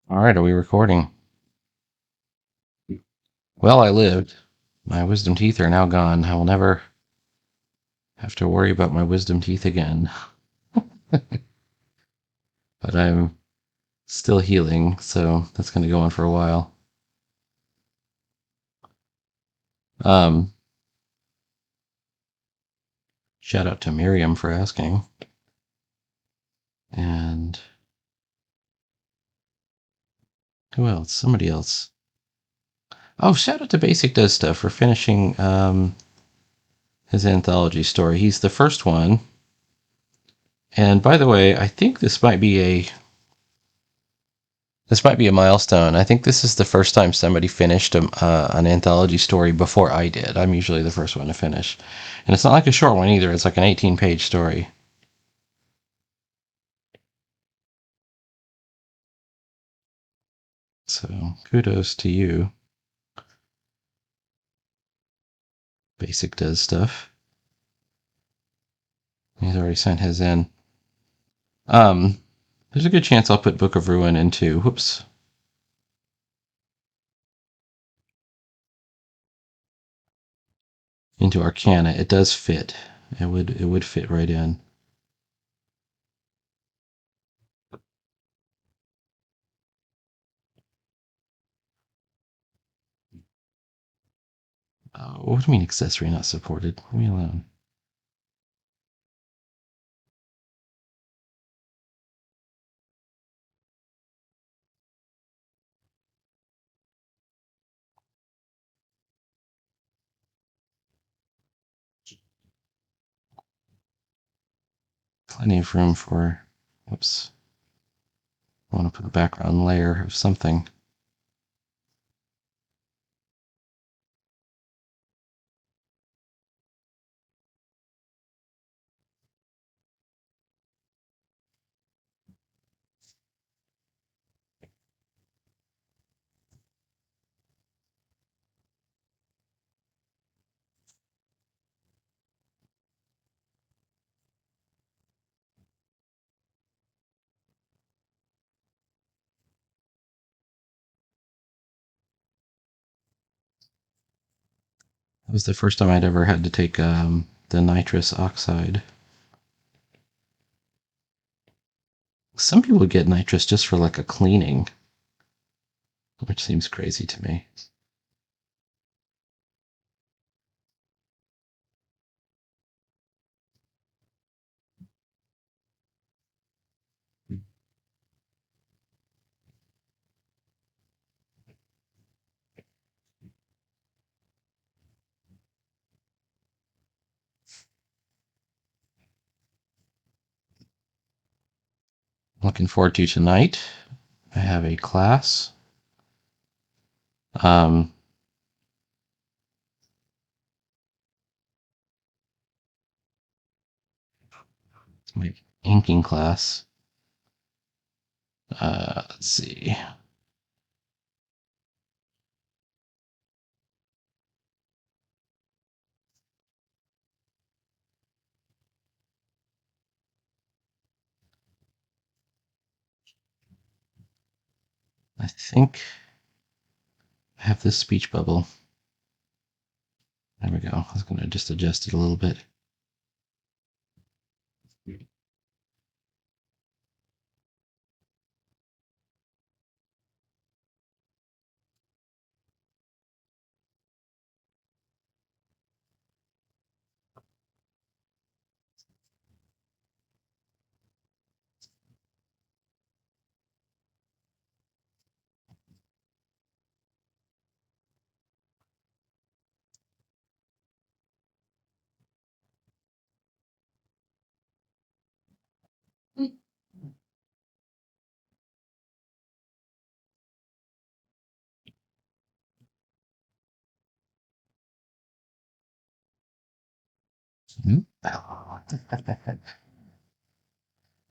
All right, are we recording? Well, I lived. My wisdom teeth are now gone. I will never have to worry about my wisdom teeth again. But I'm still healing, so that's going to go on for a while. Um, Shout out to Miriam for asking. And who else? Somebody else. Oh, shout out to Basic Does Stuff for finishing his anthology story. He's the first one. And by the way, I think this might be a milestone. I think this is the first time somebody finished an anthology story before I did. I'm usually the first one to finish. And it's not like a short one either. It's like an 18-page story. So kudos to you. Basic Does Stuff. He's already sent his in. Um, there's a good chance I'll put Book of Ruin into Arcana. It does fit. It would fit right in. What do you mean accessory not supported? Leave me alone. Plenty of room for. Whoops. I want to put a background layer of something. That was the first time I'd ever had to take the nitrous oxide. Some people get nitrous just for like a cleaning, which seems crazy to me. Looking forward to tonight. I have a class. Um, my inking class. Let's see. I think I have this speech bubble. There we go. I was going to just adjust it a little bit. Mhm.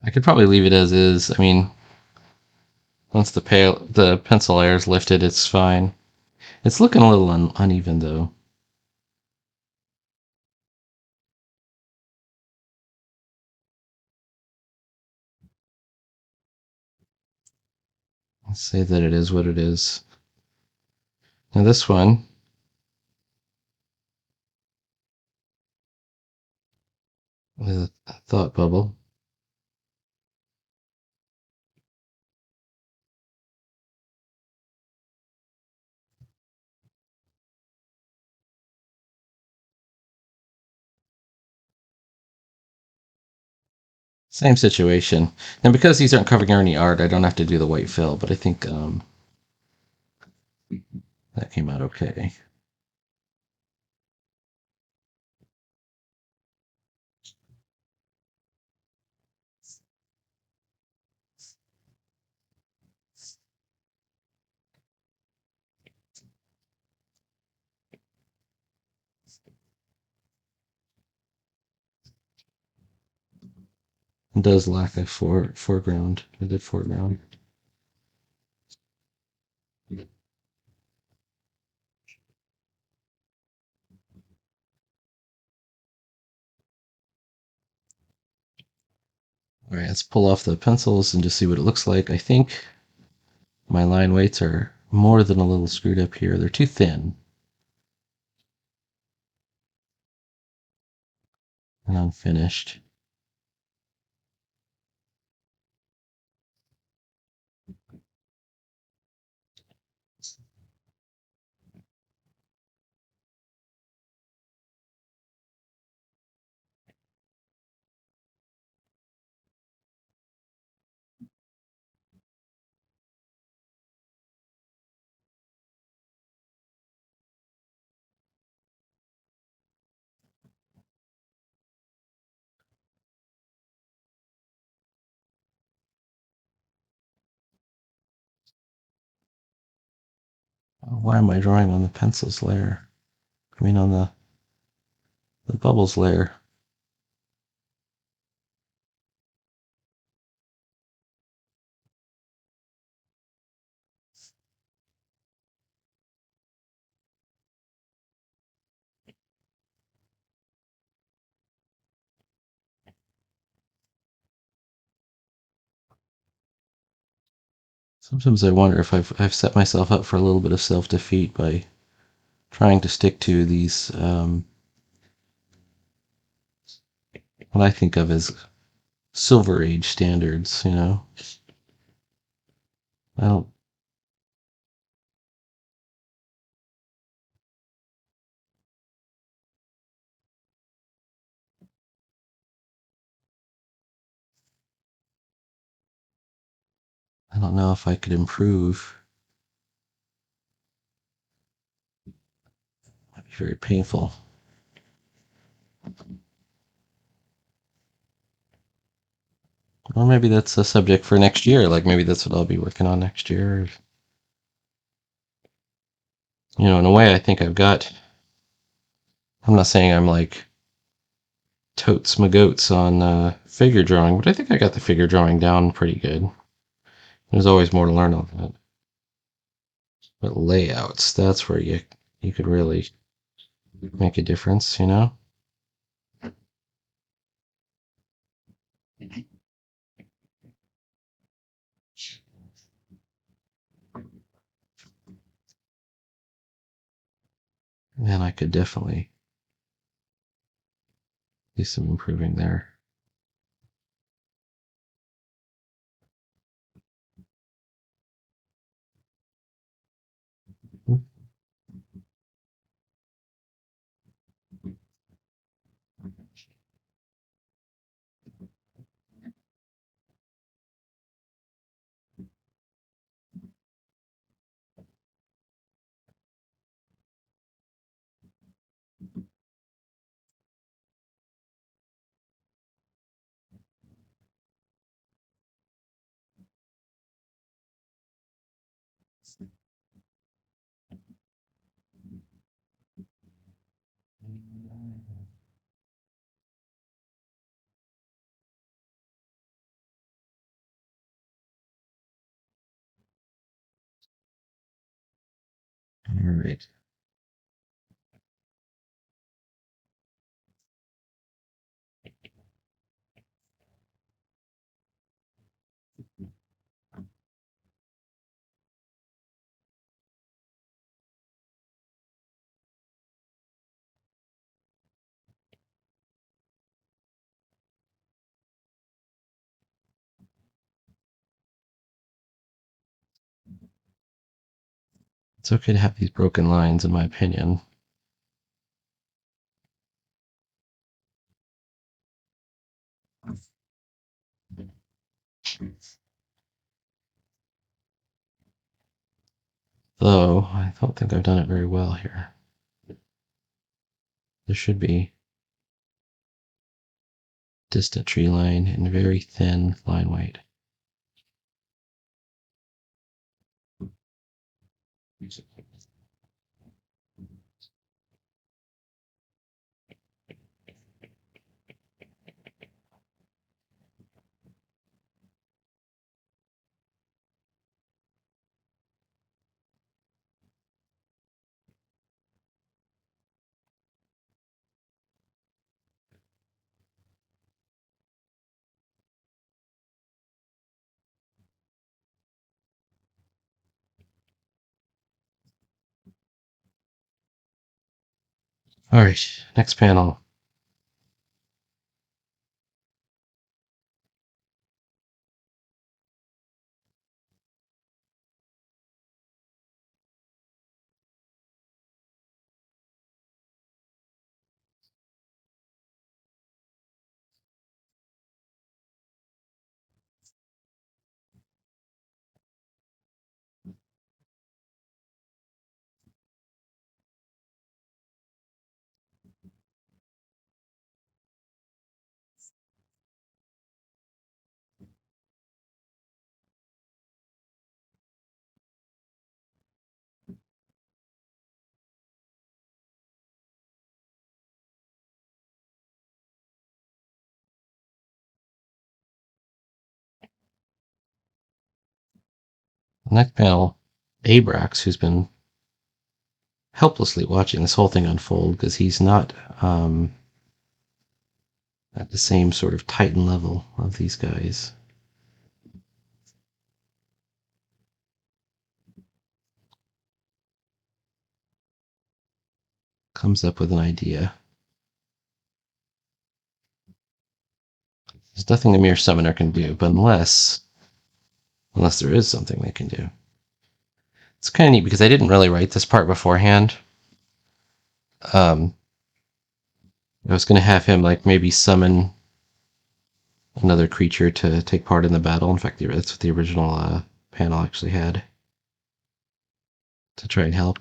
I could probably leave it as is. I mean, once the pencil layer is lifted, it's fine. It's looking a little uneven though. Let's say that it is what it is. Now this one, with a thought bubble. Same situation. And because these aren't covering any art, I don't have to do the white fill, but I think that came out okay. It does lack a foreground. I did foreground. All right, let's pull off the pencils and just see what it looks like. I think my line weights are more than a little screwed up here. They're too thin and unfinished. Why am I drawing on the pencils layer? I mean on the bubbles layer. Sometimes I wonder if I've set myself up for a little bit of self-defeat by trying to stick to these what I think of as Silver Age standards. I don't I don't know if I could improve. It'd be very painful. Or maybe that's a subject for next year. Like maybe that's what I'll be working on next year. In a way, I think I've got. I'm not saying I'm like totes my goats on figure drawing, but I think I got the figure drawing down pretty good. There's always more to learn on that. But layouts, that's where you could really make a difference. And I could definitely do some improving there. All right. It's okay to have these broken lines, in my opinion. Though, I don't think I've done it very well here. There should be distant tree line and very thin line weight. All right, next panel. Next panel, Abrax, who's been helplessly watching this whole thing unfold because he's not at the same sort of Titan level of these guys. Comes up with an idea. There's nothing a mere summoner can do, but unless there is something they can do. It's kind of neat because I didn't really write this part beforehand. I was going to have him like maybe summon another creature to take part in the battle. In fact, that's what the original panel actually had, to try and help.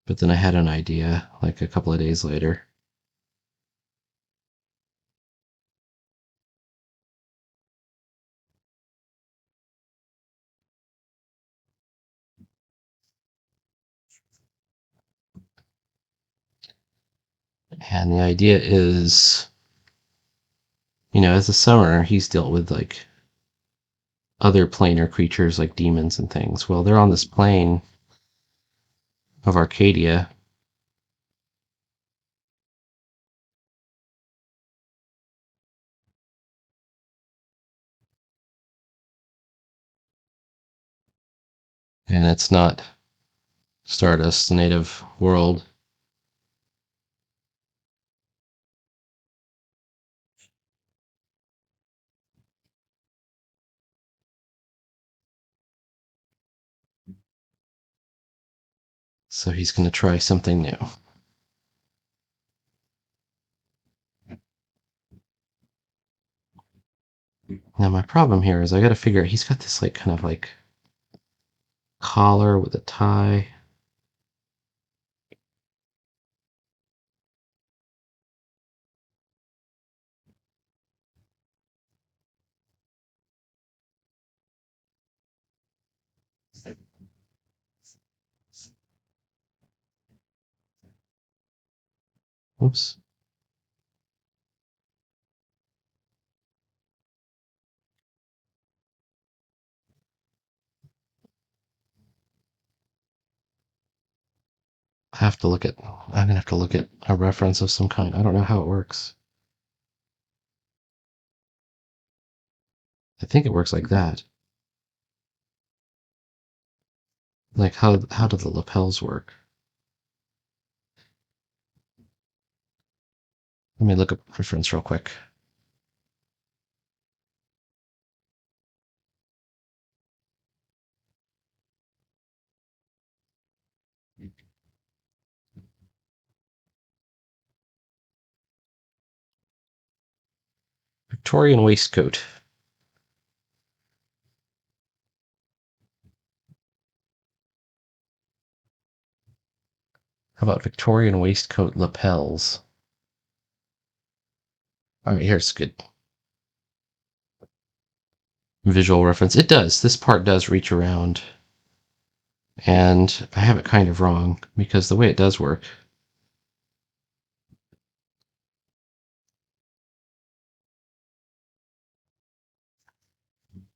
But then I had an idea like a couple of days later. And the idea is, as a summoner, he's dealt with like other planar creatures like demons and things. Well, they're on this plane of Arcadia. And it's not Stardust's native world. So he's going to try something new. Now my problem here is I got to figure out, he's got this like kind of like collar with a tie. Oops. I'm gonna have to look at a reference of some kind. I don't know how it works. I think it works like that. Like how do the lapels work? Let me look up reference real quick. Victorian waistcoat. How about Victorian waistcoat lapels? All right, here's good visual reference. It does. This part does reach around. And I have it kind of wrong because the way it does work.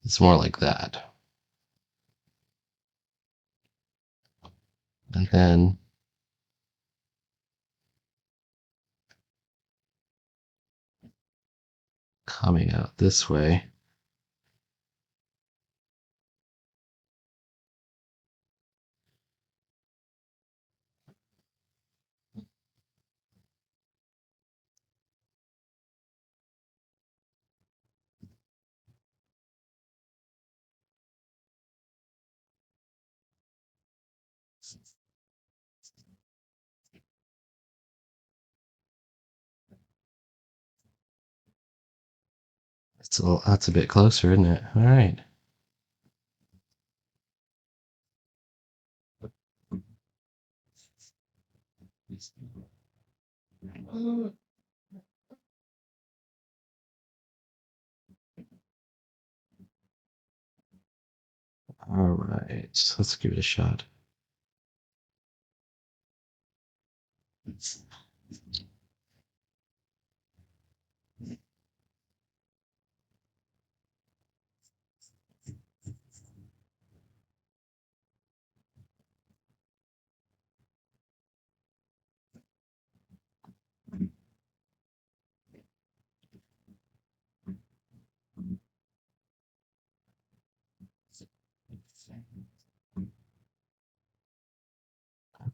It's more like that. And then coming out this way. That's a bit closer, isn't it? All right. All right. Let's give it a shot.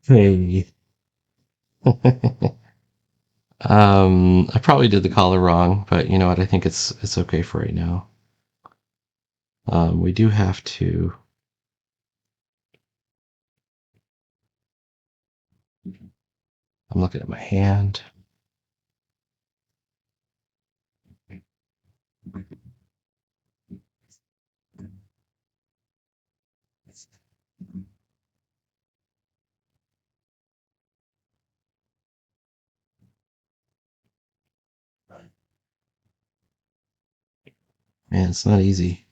Hey. I probably did the collar wrong, but you know what? I think it's okay for right now. We do have to. I'm looking at my hand. Man, it's not easy.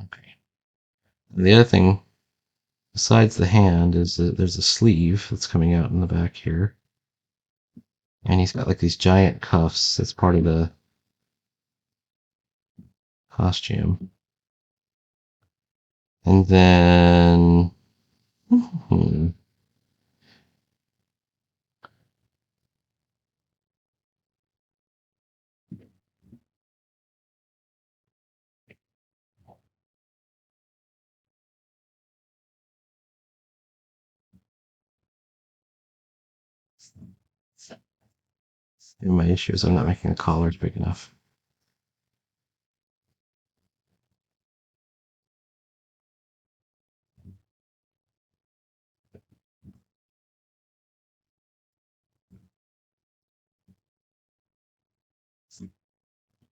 Okay. And the other thing, besides the hand, is that there's a sleeve that's coming out in the back here. And he's got like these giant cuffs. That's part of the costume. And then. My issue is I'm not making the collars big enough.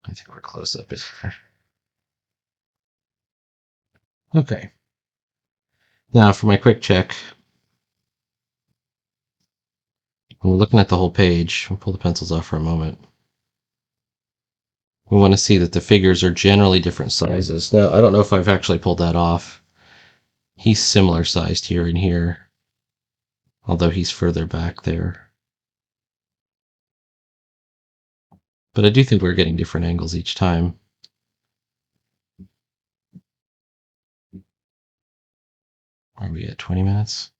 I think we're close up. Okay. Now for my quick check. When we're looking at the whole page, we'll pull the pencils off for a moment. We want to see that the figures are generally different sizes. Now, I don't know if I've actually pulled that off. He's similar sized here and here, although he's further back there. But I do think we're getting different angles each time. Are we at 20 minutes?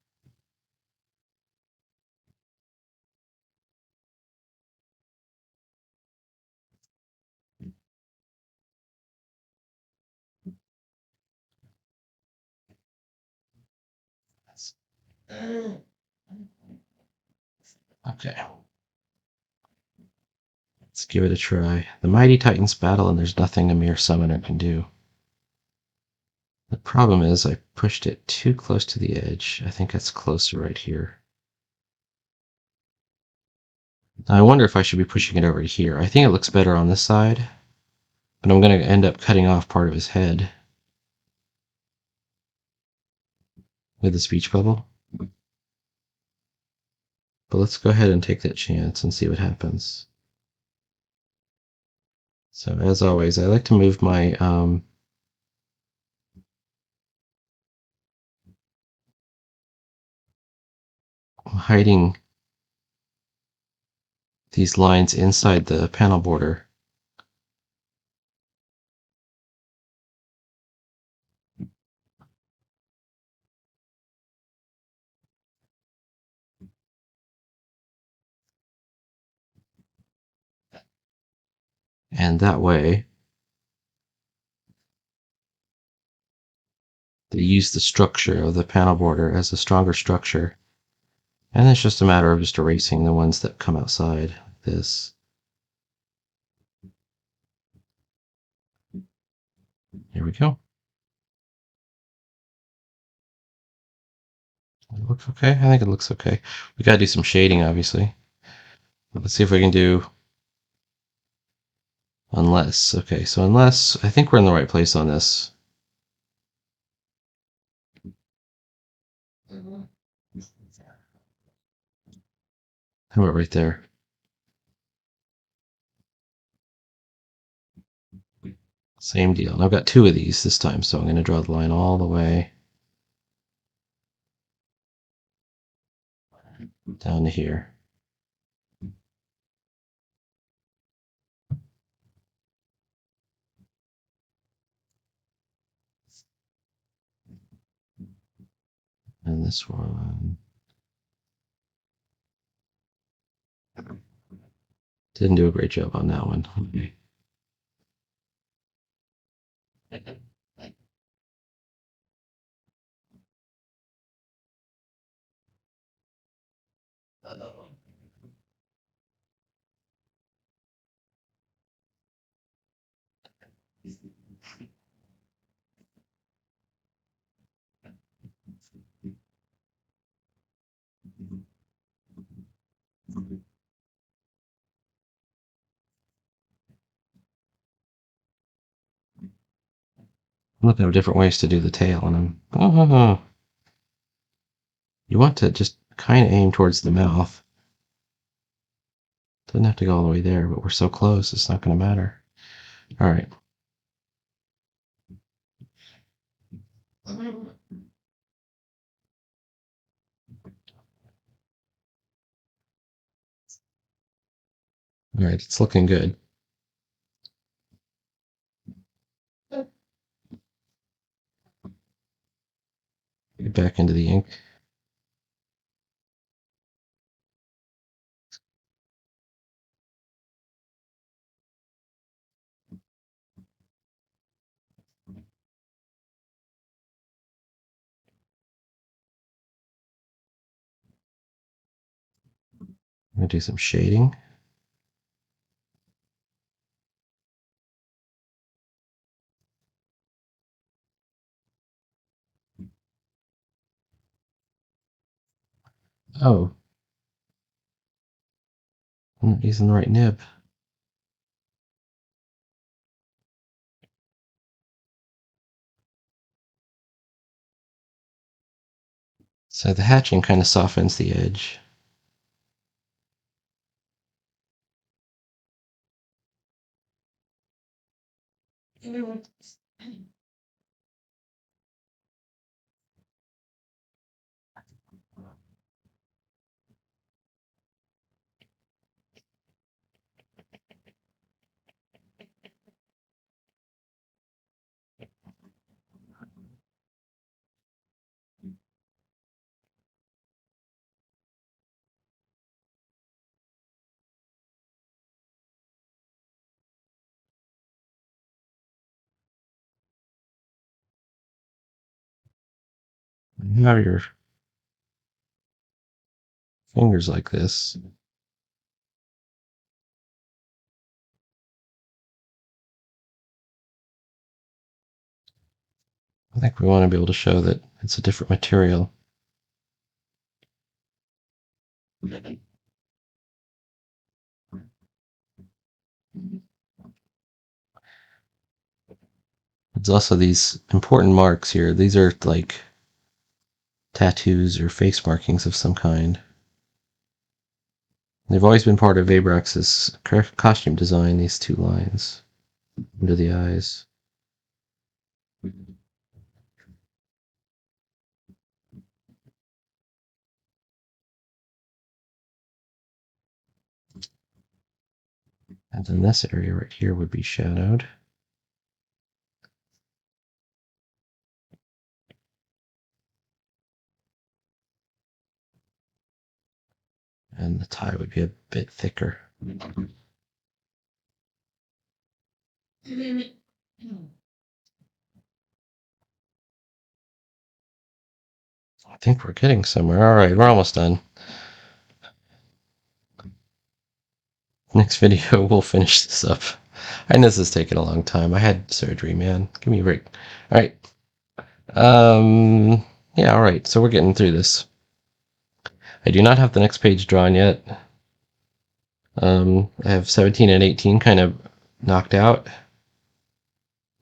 Okay, let's give it a try. The mighty titans battle, and there's nothing a mere summoner can do. The problem is I pushed it too close to the edge. I think that's closer right here. I wonder if I should be pushing it over to here. I think it looks better on this side, but I'm going to end up cutting off part of his head with the speech bubble. But let's go ahead and take that chance and see what happens. So as always, I like to move my hiding these lines inside the panel border. And that way, they use the structure of the panel border as a stronger structure. And it's just a matter of just erasing the ones that come outside like this. Here we go. It looks okay. I think it looks okay. We gotta do some shading, obviously. Let's see if we can do unless. Okay, so unless, I think we're in the right place on this. How about right there? Same deal. And I've got two of these this time, so I'm going to draw the line all the way down to here. And this one didn't do a great job on that one. I'm looking at different ways to do the tail, and you want to just kind of aim towards the mouth. Doesn't have to go all the way there, but we're so close, it's not going to matter. All right. All right, it's looking good. Get back into the ink. I'm going to do some shading. Oh, I'm not using the right nib. So the hatching kind of softens the edge. You have your fingers like this. I think we want to be able to show that it's a different material. There's also these important marks here. These are like tattoos or face markings of some kind. They've always been part of Abrax's costume design, these two lines under the eyes. And then this area right here would be shadowed. And the tie would be a bit thicker. I think we're getting somewhere. All right, we're almost done. Next video, we'll finish this up. I know this is taking a long time. I had surgery, man. Give me a break. All right. Yeah, all right. So we're getting through this. I do not have the next page drawn yet. I have 17 and 18 kind of knocked out.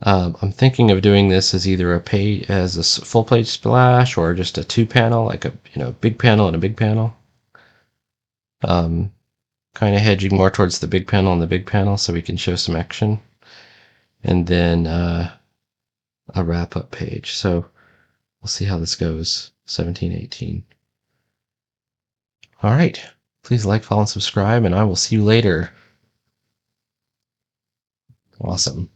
I'm thinking of doing this as either a page, as a full page splash, or just a two panel, like a big panel and a big panel. Kind of hedging more towards the big panel and the big panel, so we can show some action, and then a wrap up page. So we'll see how this goes. 17, 18. All right. Please like, follow, and subscribe, and I will see you later. Awesome.